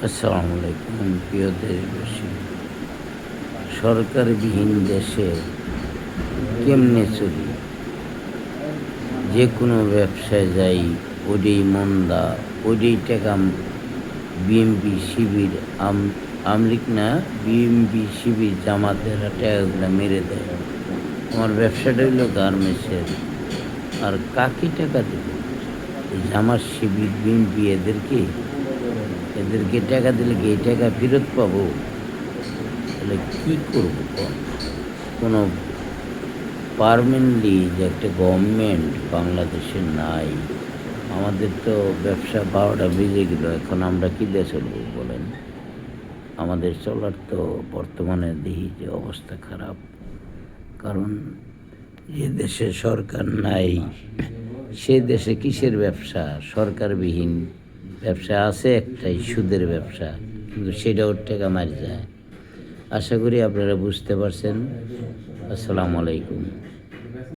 আসসালামু আলাইকুম প্রিয় দেশবাসী। সরকারবিহীন দেশে কেমনে চলি? যে কোনো ব্যবসায় যাই, ওইটাই মন্দা, ওইটাই টেকা বিএমপি শিবির, আমলিক না, বিএমপি শিবির জামাতেরা টাকাগুলা মেরে দেয়। আমার ব্যবসাটা হইলো গার্মেন্টসের। আর কাকে টাকা দেব? এই জামাত শিবির বিএমপি এদেরকে টাকা দিলে কি এই টাকা ফেরত পাবো? তাহলে কি করবো কোন? কোনো পার্মানেন্টলি যে একটা গভর্নমেন্ট বাংলাদেশে নাই। আমাদের তো ব্যবসা ১২টা বেজে গেল। এখন আমরা কি দিয়ে চলবো বলেন? আমাদের চলার তো বর্তমানে দেখি যে অবস্থা খারাপ। কারণ যে দেশে সরকার নাই, সে দেশে কিসের ব্যবসা? সরকারবিহীন ব্যবসা আছে একটাই, সুদের ব্যবসা। কিন্তু সেটাও টাকা মার যায়। আশা করি আপনারা বুঝতে পারছেন। আসসালামু আলাইকুম।